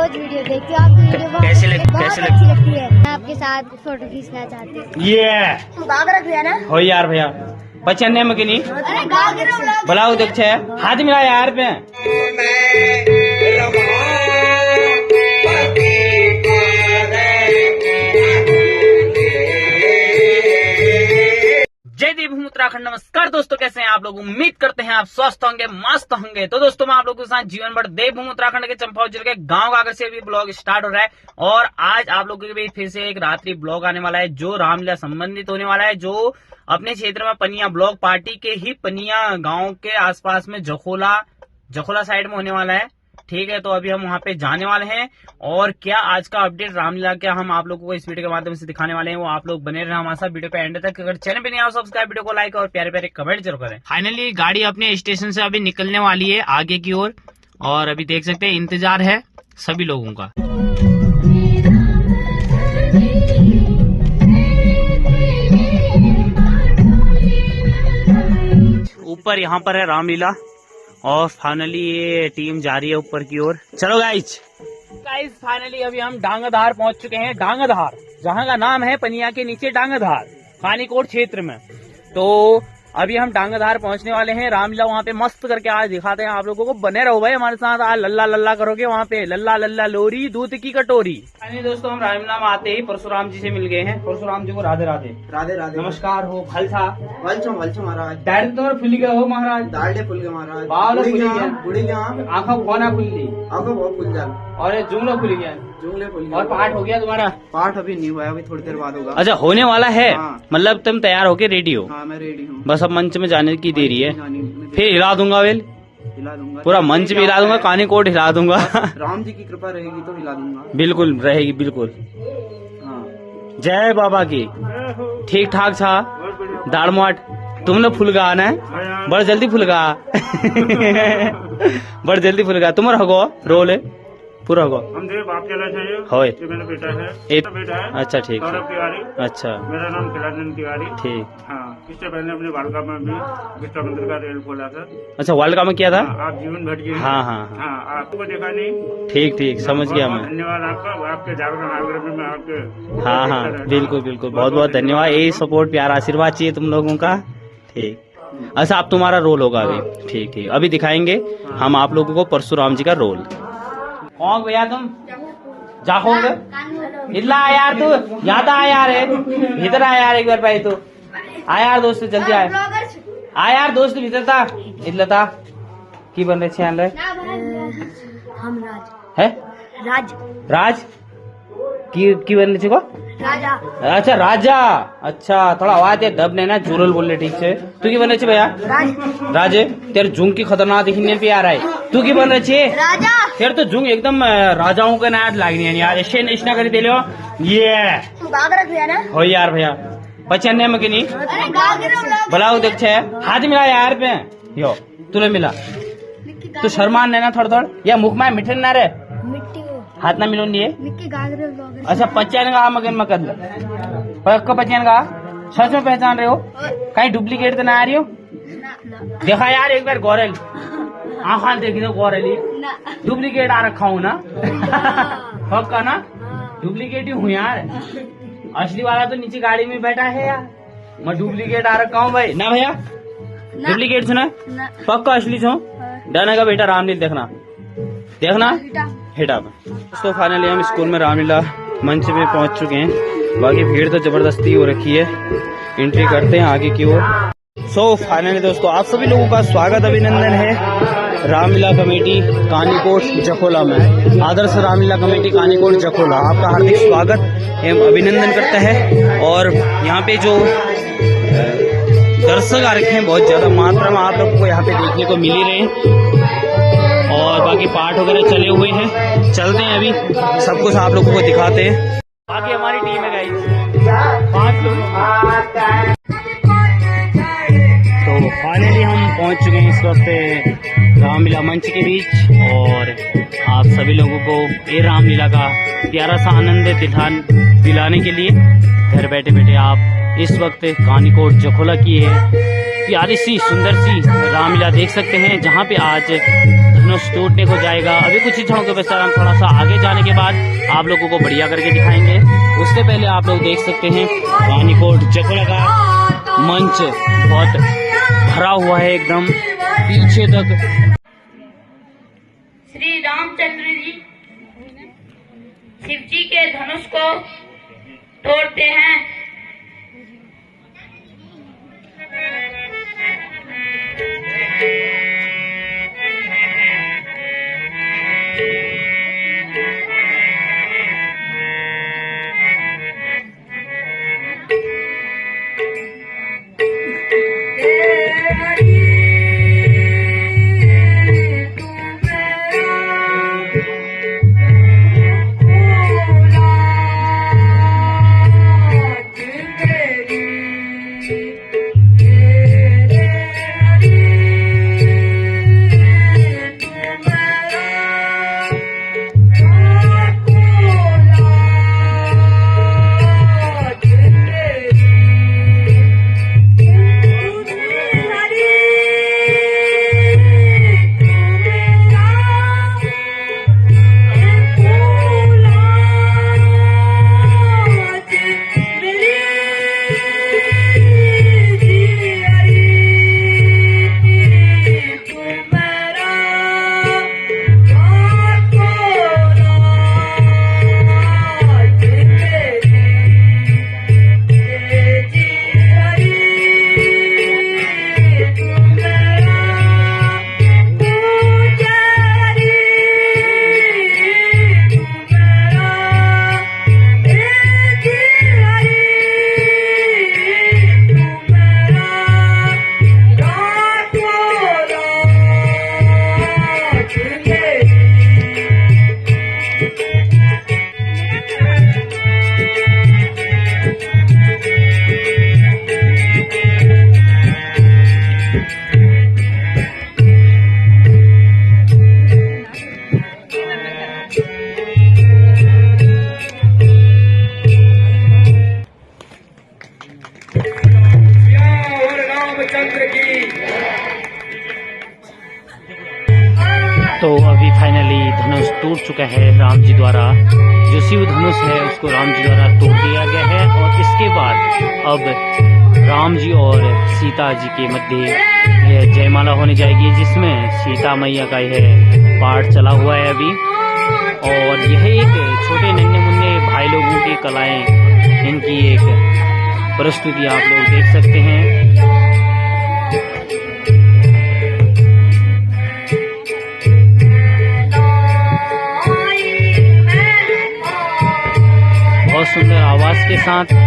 रोज video देखती हूँ, आपकी वीडियो बहुत अच्छी लगती है। मैं आपके साथ फोटो खींचना चाहती हूँ। ये गाग रख दिया ना हो यार भैया बच्चन ने मकिनी अरे गाग बुलाओ देख हाथ मिला यार पे जय देवभूमि उत्तराखंड। नमस्कार दोस्तों, कैसे हैं आप लोग? उम्मीद करते हैं आप स्वस्थ होंगे, मस्त होंगे। तो दोस्तों मैं आप लोगों के साथ जीवन भर देवभूमि उत्तराखंड के चंपावत जिले के गांव गागर से अभी ब्लॉग स्टार्ट हो रहा है और आज आप लोगों के बीच फिर से एक रात्रि ब्लॉग आने वाला है जो रामलीला संबंधित होने वाला है, जो अपने क्षेत्र में पनिया ब्लॉक पार्टी के ही पनिया गाँव के आसपास में जखोला साइड में होने वाला है। ठीक है, तो अभी हम वहां पे जाने वाले हैं और क्या आज का अपडेट रामलीला क्या हम आप लोगों को इस वीडियो के माध्यम से दिखाने वाले हैं, वो आप लोग बने रहे हमारे साथ वीडियो पे एंड तक। अगर चैनल पे नहीं आओ सब्सक्राइब, वीडियो को लाइक और प्यारे प्यारे कमेंट जरूर करें। फाइनली गाड़ी अपने स्टेशन से अभी निकलने वाली है आगे की ओर और अभी देख सकते हैं इंतजार है सभी लोगों का। ऊपर यहाँ पर है रामलीला और फाइनली ये टीम जा रही है ऊपर की ओर। चलो गाइज फाइनली अभी हम डांगाधार पहुंच चुके हैं। डांगाधार जहां का नाम है पनिया के नीचे डांगाधार, कानीकोट क्षेत्र में। तो अभी हम डांगाधार पहुंचने वाले हैं। रामलीला वहां पे मस्त करके आज दिखाते हैं आप लोगों को। बने रहो भाई हमारे साथ, आज लल्ला लल्ला करोगे वहां पे। लल्ला लल्ला लोरी दूध की कटोरी। फाइनली दोस्तों हम रामलीला में आते ही परशुराम जी से मिल गए हैं। परशुराम जी को राधे राधे। राधे राधे। नमस्कार हो खालसा वलचो महाराज। डायरेक्ट तो फुल गए हो महाराज। दाढ़े फुल गए महाराज। बाल फुल गया, बुढ़ी गया, आंखों कोना खुल ली, आंखों बहुत फुल जा और ये जुमला खुल गया, जुंगले फुल गए। और पाठ हो गया तुम्हारा? पाठ अभी नहीं हुआ है, अभी थोड़ी देर बाद होगा। अच्छा होने वाला है। हाँ। मतलब तुम तैयार होके रेडी हो? हाँ मैं रेडी हूँ। बस अब मंच में जाने की देरी है। फिर हिला दूंगा वेल, हिला दूंगा पूरा मंच भी हिला दूंगा, कानीकोट हिला दूंगा। राम जी की कृपा रहेगी तो हिला दूंगा। बिल्कुल रहेगी, बिल्कुल। हाँ जय बाबा की। ठीक ठाक था दाढ़ माट तुमने फुल गा ना बड़ जल्दी फुल गा। बड़ जल्दी फुल गा तुम्हारा होगो रोल है पूरा होगा। हम देव बाप चला चाहिए। होए ये मेरा बेटा है। एक बेटा है। अच्छा ठीक सौरभ तिवारी। अच्छा मेरा नाम खिलानंद तिवारी। ठीक। हाँ, इससे पहले अपने बालका में भी विश्व मंदिर का रेल खोला था। अच्छा वर्ल्ड कप में किया था? हाँ, आप जीवन भट गए। हाँ हाँ हाँ, आपको देखा नहीं। ठीक ठीक समझ गया मैं। धन्यवाद आपका, आपके जागरण आग्रह में आपके। हाँ हाँ बिल्कुल बिल्कुल, बहुत बहुत धन्यवाद। यही सपोर्ट प्यार आशीर्वाद चाहिए तुम लोगों का। ठीक। अच्छा अब तुम्हारा रोल होगा अभी। ठीक ठीक, अभी दिखाएंगे हम आप लोगों को परशुराम जी का रोल। कौन भैया तुम जाओगे? इतना आ यार तू, ज्यादा आ यार भीतर आ यार एक बार भाई तू आ यार दोस्त जल्दी आ यार दोस्त भीतर था इतना था की बन रहे छे हम राज है राज राज की बन रहे को राजा। अच्छा राजा। अच्छा थोड़ा आवाज है दब ना जोरल बोल रहे ठीक से। तू की बन रहे भैया? राजे तेरे झुंग की खतरनाक दिखने पे आ रहा है। तू की बन रहे राजा। फिर तो झुंग एकदम राजाओं का नाद लागनी है यार। ऐसे करी दे लो ये गाग रख दिया ना हो यार भैया बच्चन ने मकिनी अरे गाग बुलाओ देख हाथ मिला यार पे यो तुले मिला। तू शर्मान है ना थोड़ा या मुख में मिठन ना रे मिट्टी को हाथ ना मिलो नहीं मिट्टी गाग रहे। अच्छा पहचान का मगन मकद पक्का पहचान का सच में पहचान रहे हो? कहीं डुप्लीकेट तो ना आ रही हो? देखा यार एक बार गौरल आँखा देखी तो गौरली डुप्लीकेट आ रखा हूँ ना। पक्का ना डुप्लीकेट ही हूँ यार। असली वाला तो नीचे गाड़ी में बैठा है यार, मैं डुप्लीकेट आ रखा हूँ भाई ना भैया। डुप्लीकेट सुना पक्का असली छो डरने का बेटा रामलीला देखना हेटा पे। तो फाइनली हम स्कूल में रामलीला मंच पे पहुंच चुके हैं। बाकी भीड़ तो जबरदस्ती हो रखी है। एंट्री करते हैं आगे की ओर। सो फाइनली दोस्तों आप सभी लोगों का स्वागत अभिनंदन है रामलीला कमेटी कानीकोट जखोला में। आदर्श रामलीला कमेटी कानीकोट जखोला आपका हार्दिक स्वागत एवं अभिनंदन करता है। और यहाँ पे जो दर्शक आ रखे हैं बहुत ज्यादा मात्रा में आप लोगों को यहाँ पे देखने को मिल ही रहे हैं और बाकी पाठ वगैरह चले हुए हैं। चलते हैं अभी सब कुछ आप लोगों को दिखाते हैं। बाकी हमारी टीम है गाइस 5 लोग। तो फाइनली हम पहुंच चुके हैं इस वक्त रामलीला मंच के बीच और आप सभी लोगों को ये रामलीला का प्यारा सा आनंद दिलाने के लिए घर बैठे बैठे आप इस वक्त कानीकोट जखोला की है प्यारी सी सुंदर सी रामलीला देख सकते हैं, जहां पे आज धनुष टूटने को जाएगा। अभी कुछ ही क्षणों के पश्चात हम थोड़ा सा आगे जाने के बाद आप लोगों को बढ़िया करके दिखाएंगे। उससे पहले आप लोग देख सकते हैं रानीकोट जकोड़ा का मंच बहुत भरा हुआ है एकदम पीछे तक। श्री रामचंद्र जी शिव जी के धनुष को तोड़ते हैं। तो अभी फाइनली धनुष टूट चुका है राम जी द्वारा। जो शिव धनुष है उसको राम जी द्वारा तोड़ दिया गया है और इसके बाद अब राम जी और सीता जी के मध्य यह जयमाला होने जाएगी, जिसमें सीता मैया का यह पाठ चला हुआ है अभी। और यह एक छोटे नन्हे मुन्ने भाई लोगों की कलाएं, इनकी एक प्रस्तुति आप लोग देख सकते हैं। बहुत सुंदर आवाज के साथ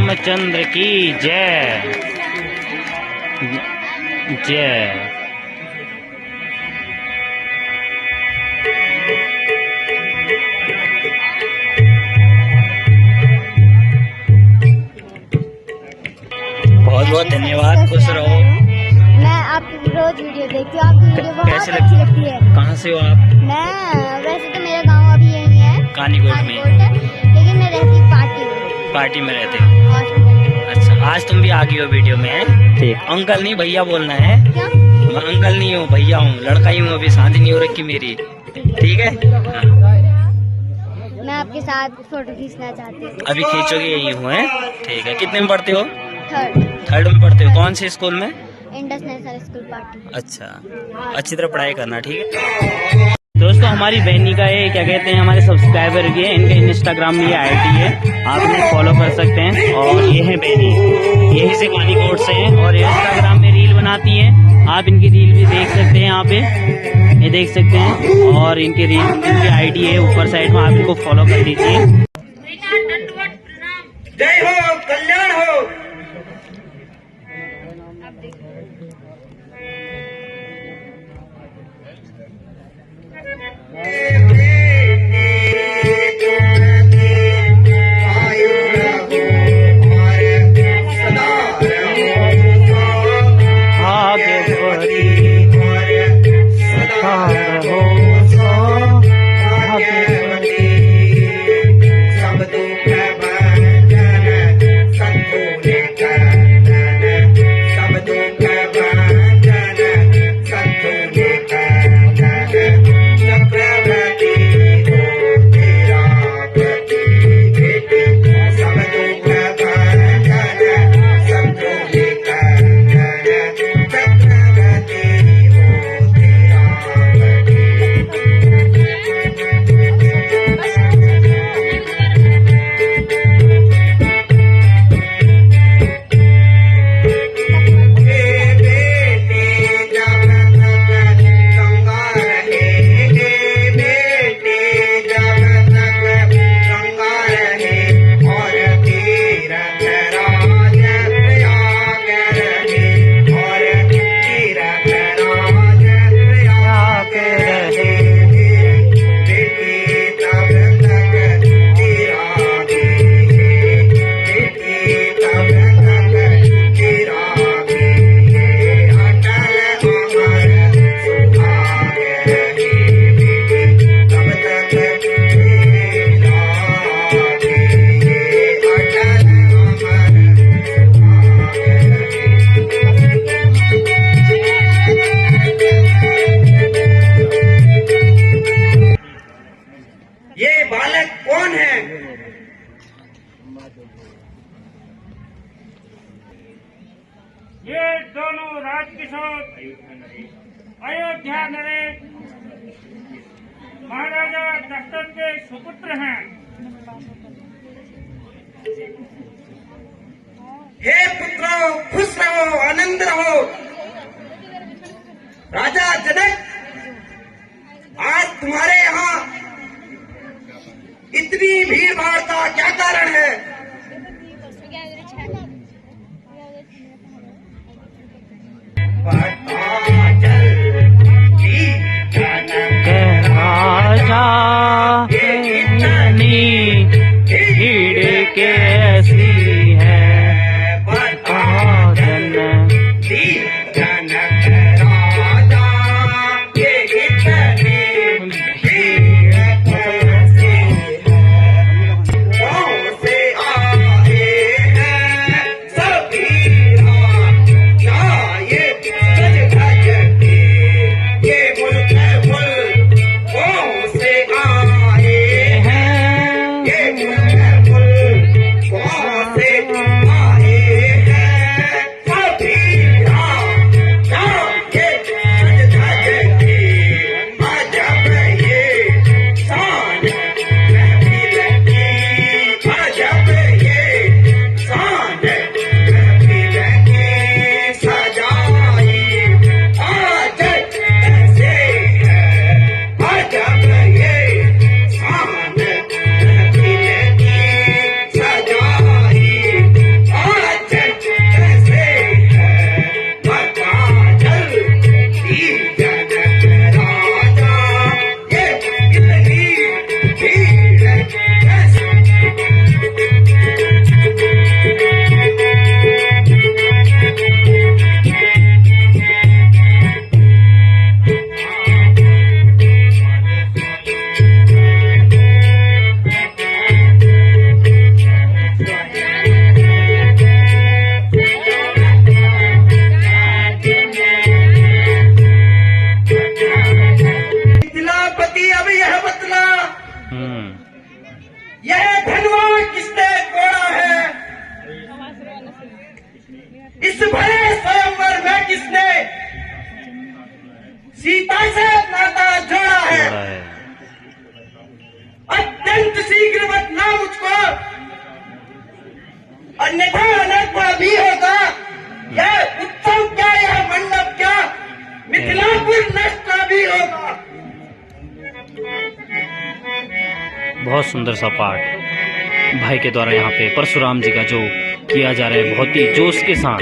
रामचंद्र की जय जय। बहुत बहुत धन्यवाद, खुश रहो। मैं आपकी रोज वीडियो देखती हूँ, आपकी वीडियो बहुत कैसे अच्छी लगती है। कहाँ से हो आप? मैं वैसे तो मेरा गांव अभी यही है, कानीकोट में, लेकिन मैं रहती पार्टी में। पार्टी में रहते हो? अच्छा, आज तुम भी आ गई हो वीडियो में, है? ठीक। अंकल नहीं भैया बोलना है। क्या? मैं अंकल नहीं हूँ, भैया हूँ, लड़का ही हूँ, अभी शादी नहीं हो रखी मेरी। ठीक है, हाँ। मैं आपके साथ फोटो खींचना चाहती हूँ। अभी खींचोगे यही हूँ, है? ठीक है। कितने में पढ़ते हो? थर्ड में पढ़ते हो? कौन से स्कूल में? Indus national school party. अच्छा, अच्छी तरह पढ़ाई करना, ठीक है। दोस्तों, हमारी बहनी का ये क्या कहते हैं, हमारे सब्सक्राइबर की है, इनका इंस्टाग्राम में ये आईडी है, आप इन्हें फॉलो कर सकते हैं। और ये है बहनी, यही से कानीकोट से हैं और इंस्टाग्राम में रील बनाती हैं। आप इनकी रील भी देख सकते हैं, यहाँ पे ये देख सकते हैं। और इनकी रील, इनकी आईडी है ऊपर साइड में, आप इनको फॉलो कर दीजिए। जय हो, कल्याण हो। ये दोनों राजकिशोर अयोध्या नरेश महाराजा दशरथ के सुपुत्र हैं। हे पुत्रों, खुश रहो, आनंद रहो। राजा जनक, आज तुम्हारे यहाँ इतनी भीड़ भाड़ का क्या कारण है? राजा भीड़ कैसी है बता इस भरे स्वयंवर में किसने सीता से नाता जोड़ा है? अत्यंत शीघ्र बतला मुझको, अन्यथा अनर्पण भी होगा। यह उत्सव क्या, यह मंडप क्या, मिथिलापुर नष्ट भी होगा। बहुत सुंदर सा पाठ भाई के द्वारा यहाँ पे परशुराम जी का जो किया जा रहा है बहुत ही जोश के साथ।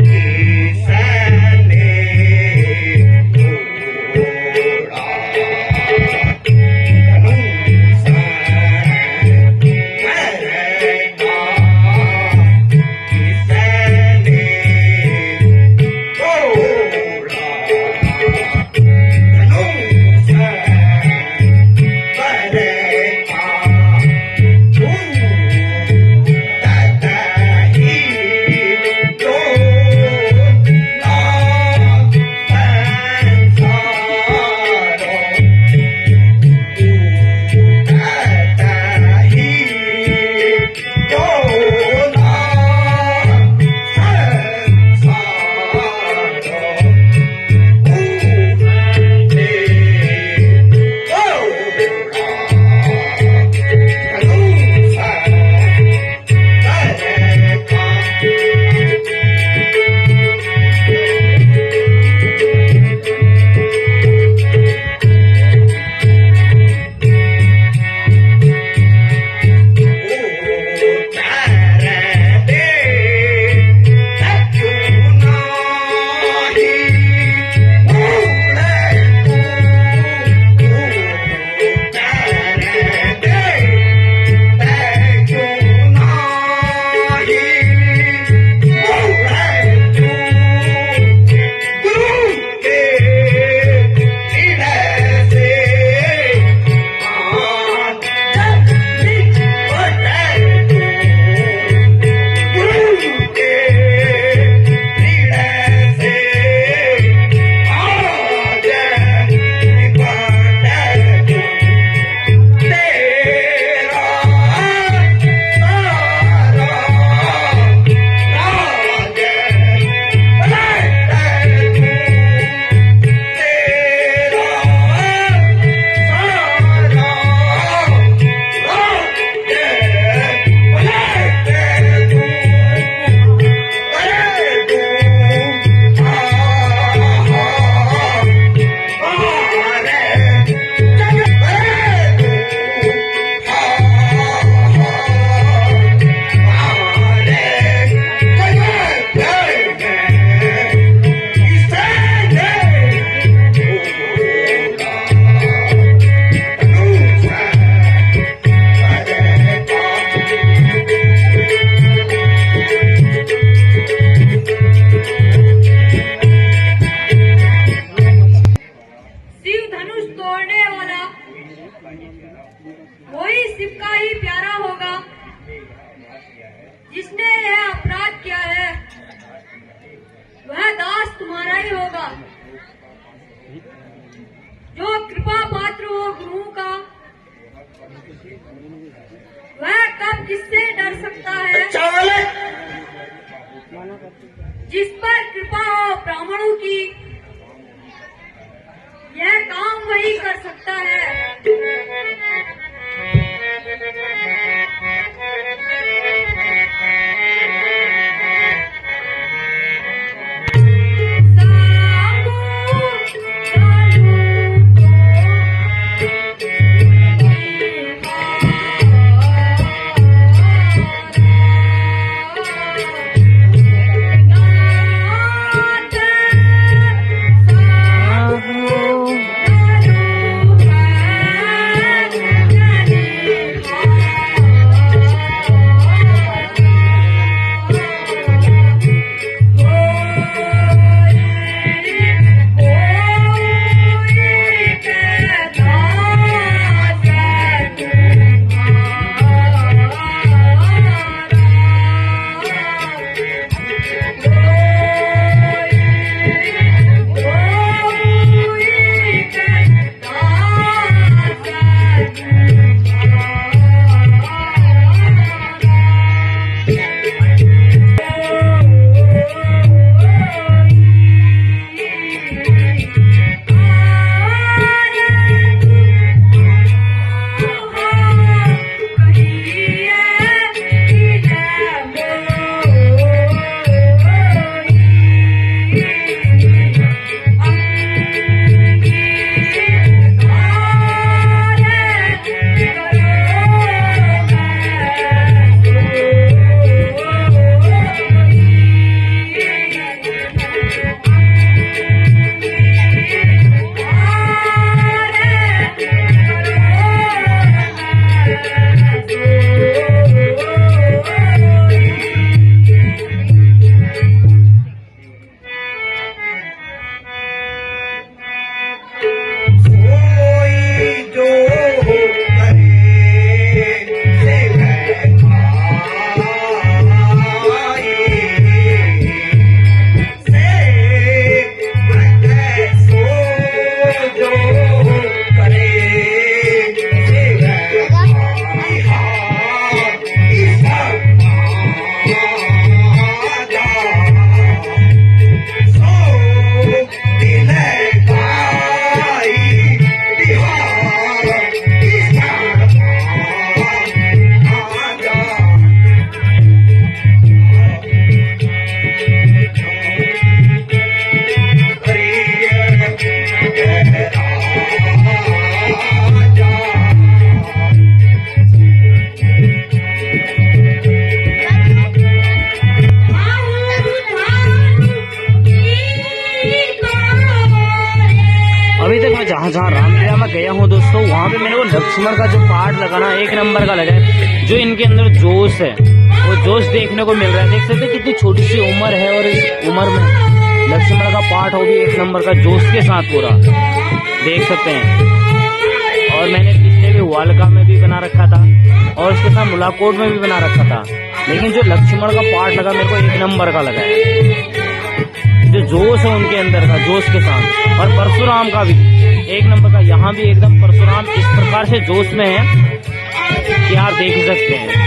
वही शिव का ही प्यारा होगा जिसने यह अपराध किया है, वह दास तुम्हारा ही होगा। जो कृपा पात्र हो गुरु का, वह कब किससे डर सकता है। जिस पर कृपा हो ब्राह्मणों की, यह काम वही कर सकता है। गया हूँ दोस्तों, वहाँ पे मेरे को लक्ष्मण का जो पार्ट लगा ना, एक नंबर का लगा है। जो इनके अंदर जोश है, वो जोश देखने को मिल रहा है। देख सकते हैं कितनी छोटी सी उम्र है, और इस उम्र में लक्ष्मण का पार्ट हो भी एक नंबर का जोश के साथ पूरा देख सकते हैं। और मैंने पिछले भी वालका में भी बना रखा था, और उसके साथ मुलाकोट में भी बना रखा था, लेकिन जो लक्ष्मण का पार्ट लगा मेरे को एक नंबर का लगा है। जो जोश है उनके अंदर का, जोश के साथ। और परशुराम का भी एक नंबर का, यहाँ भी एकदम परशुराम इस प्रकार से जोश में है कि आप देख ही सकते हैं।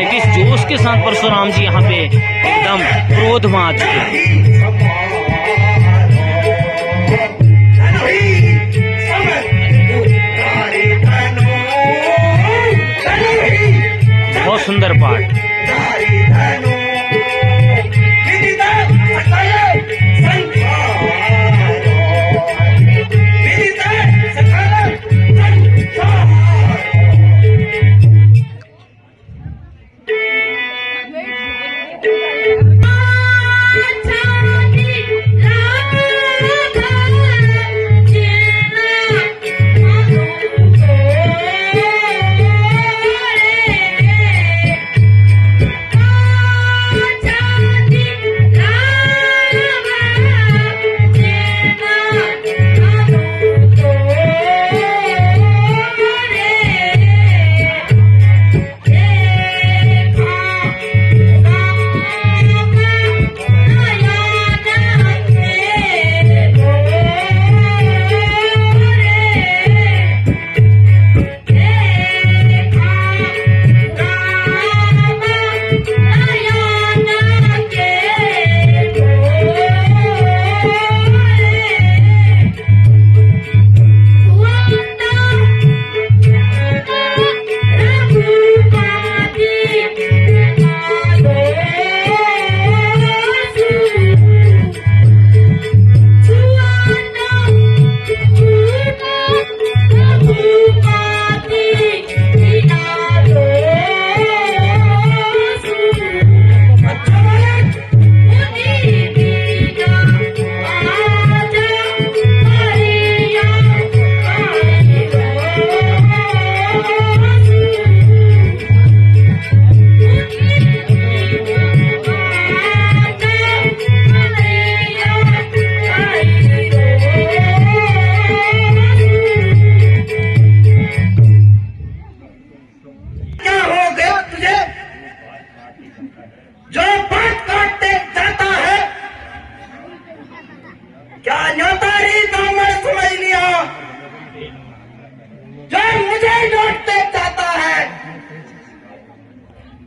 किस जोश के साथ परशुराम जी यहाँ पे एकदम क्रोध में आ चुके हैं। बहुत सुंदर पाठ।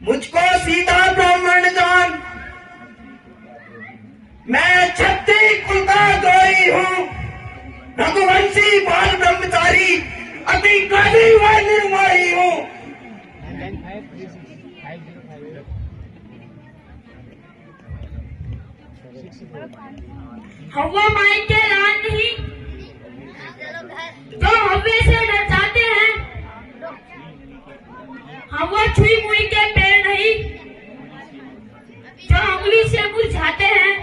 मुझको सीधा ब्राह्मण जान, मैं छत्री कुल का द्रोही हूँ, रघुवंशी बाल ब्रह्मचारी, अति काली व निर्मोही हूँ। हवा माई के लान नहीं, जो हवे से डर जाते हैं, हवा छुई मुई के पैर नहीं, जो उंगली से बुझाते हैं,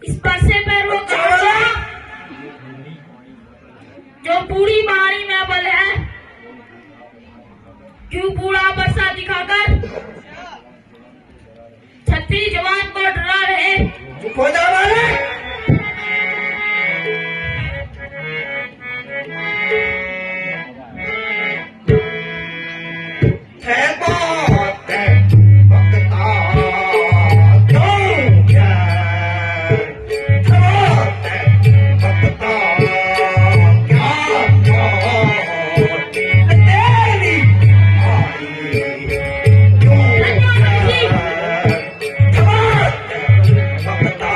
इस परसे पर वो कांचा, जो बूढ़ी बारी में बल है, क्यों बूढ़ा बरसा दिखाकर बस्ती जवान को डरा रहे। चुप हो जा मालिक। है बात है बकता क्यों है? बात है बकता क्या तेरी आई क्यों है? बात है बकता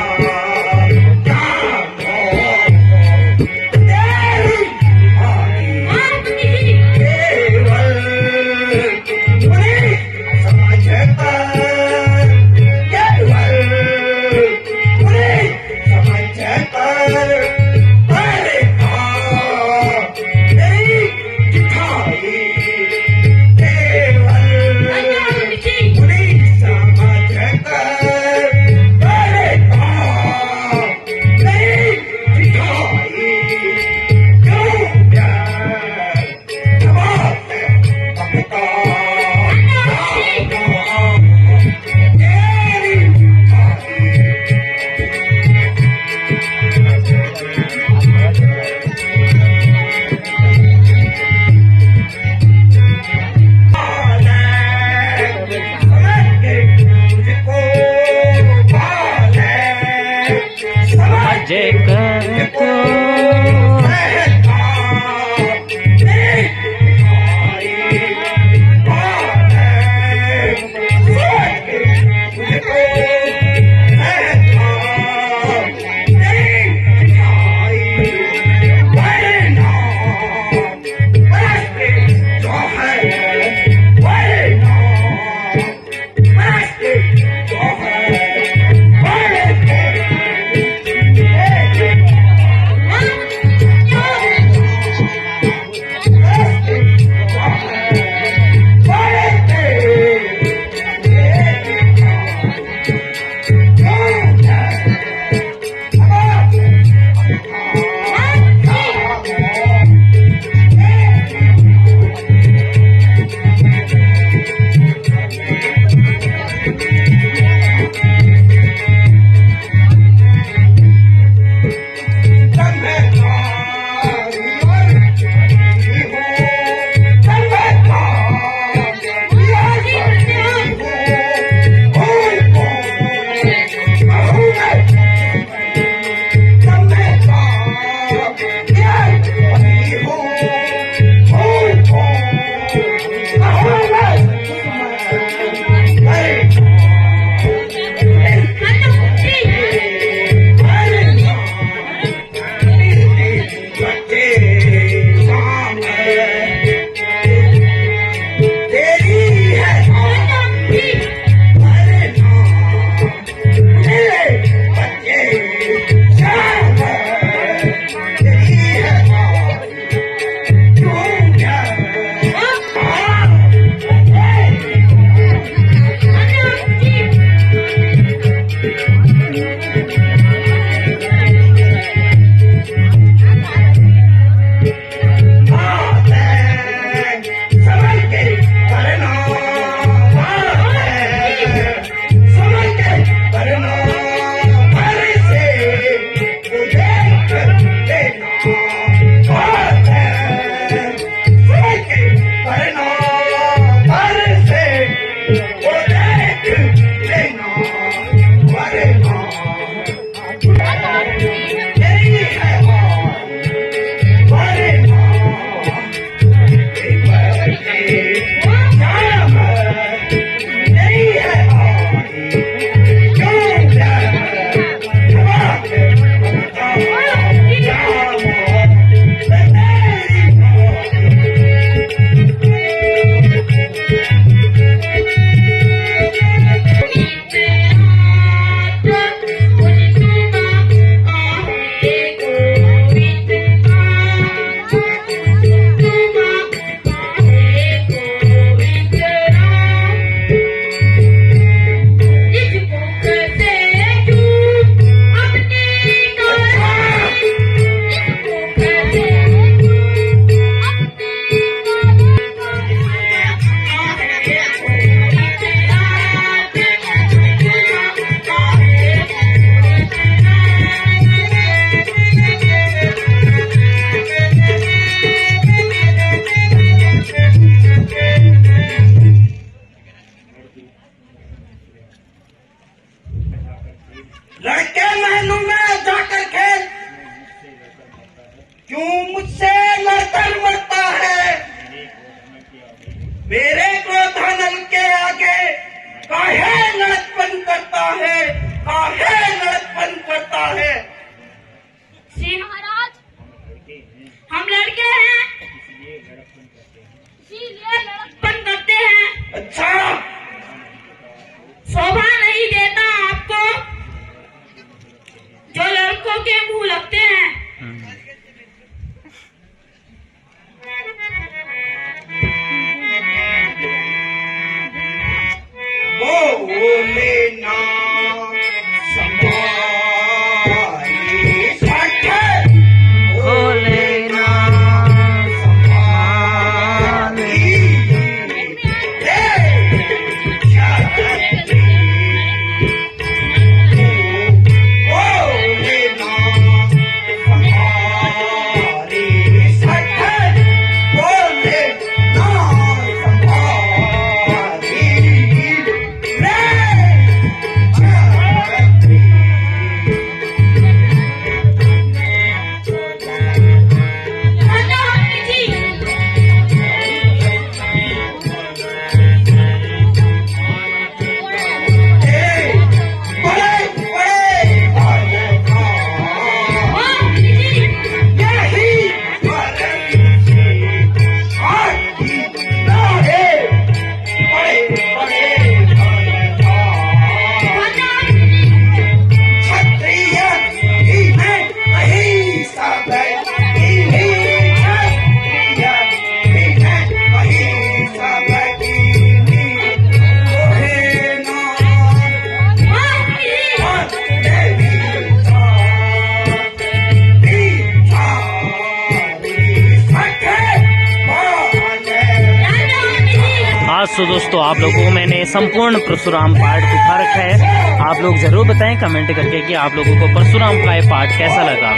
आज तो दोस्तों आप लोगों को मैंने संपूर्ण परशुराम पाठ दिखा रखा है। आप लोग जरूर बताएं कमेंट करके कि आप लोगों को परशुराम का ये पाठ कैसा लगा।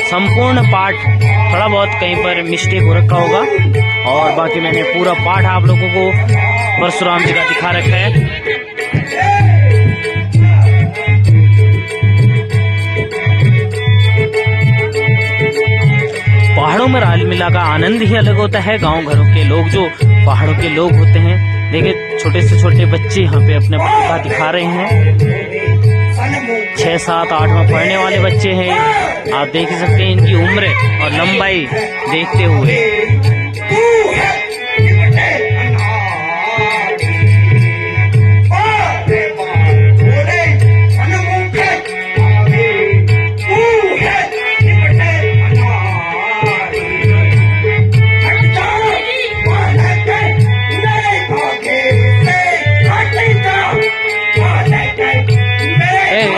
संपूर्ण पाठ, थोड़ा बहुत कहीं पर मिस्टेक हो रखा होगा, और बाकी मैंने पूरा पाठ आप लोगों को परशुराम जी का दिखा रखा है। पहाड़ों में रासलीला का आनंद ही अलग होता है। गांव घरों के लोग, जो पहाड़ों के लोग होते हैं, देखिए छोटे से छोटे बच्चे यहाँ पे अपने प्रतिभा दिखा रहे हैं। 6, 7, 8 में पढ़ने वाले बच्चे हैं। आप देख ही सकते हैं इनकी उम्र और लंबाई देखते हुए।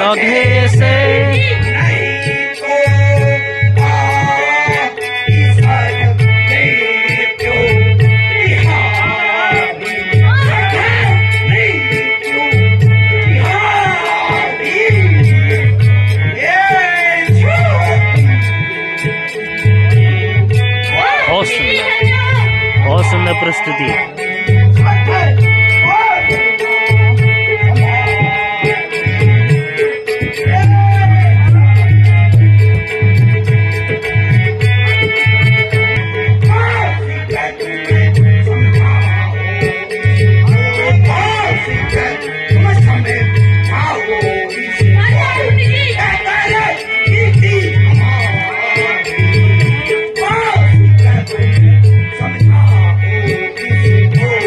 आगे से बहुत सुंदर प्रस्तुति। Oh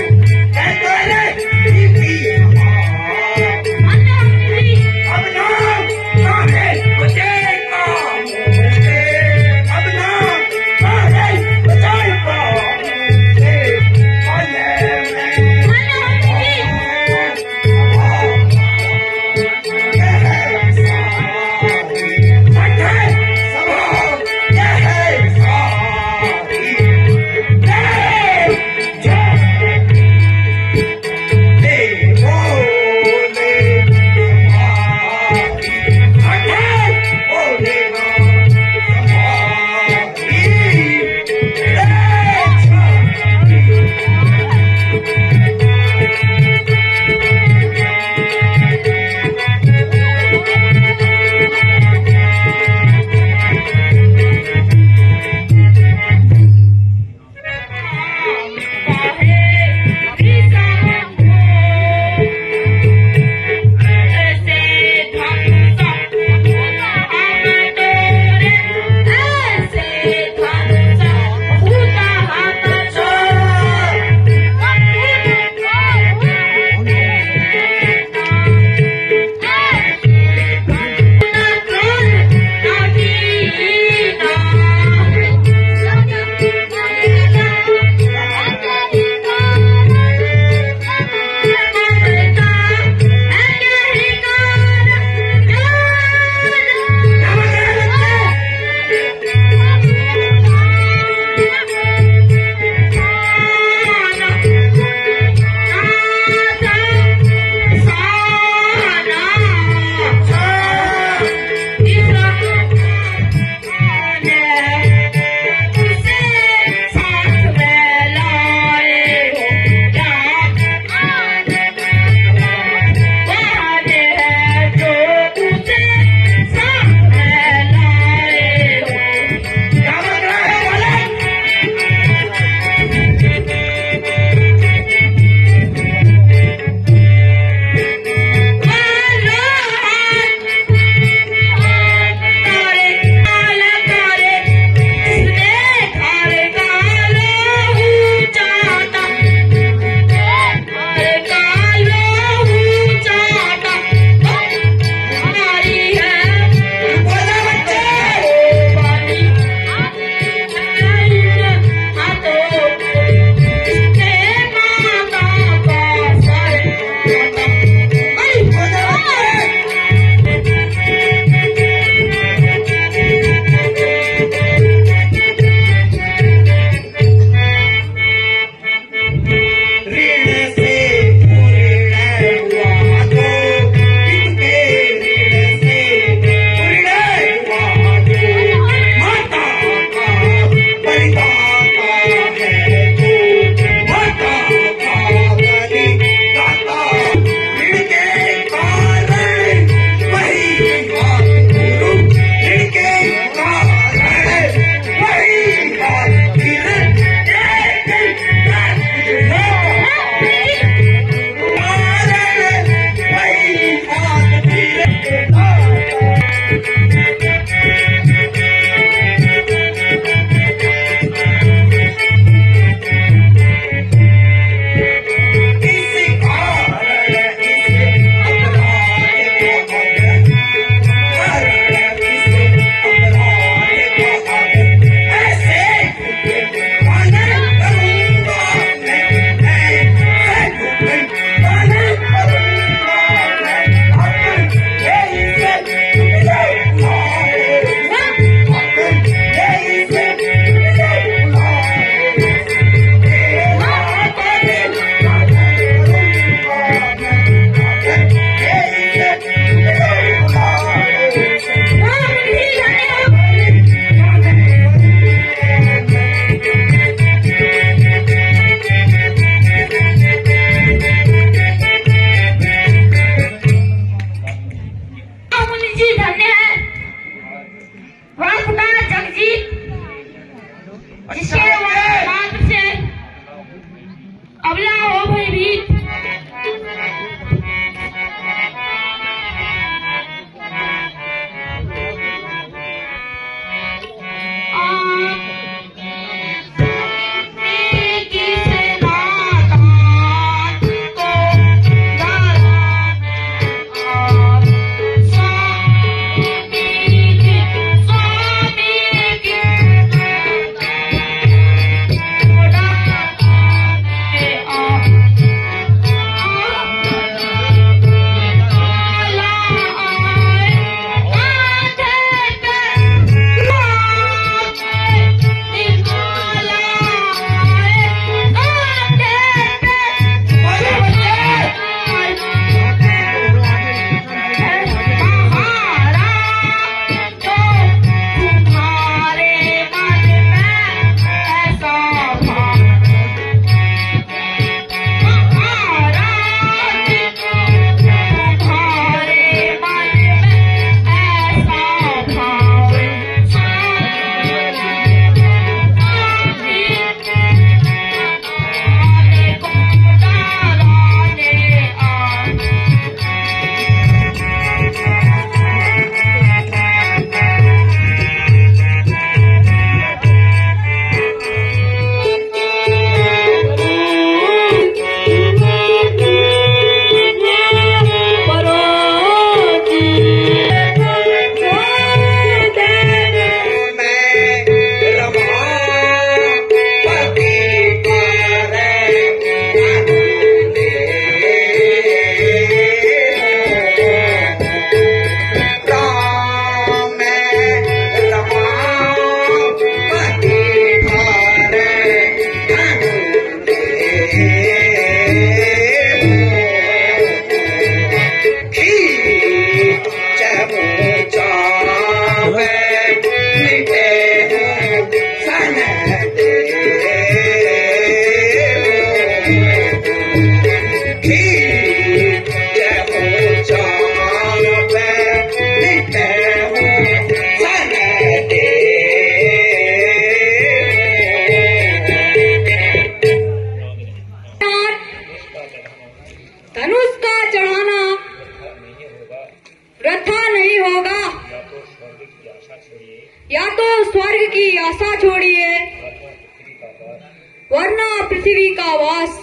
वरना पृथ्वी का वास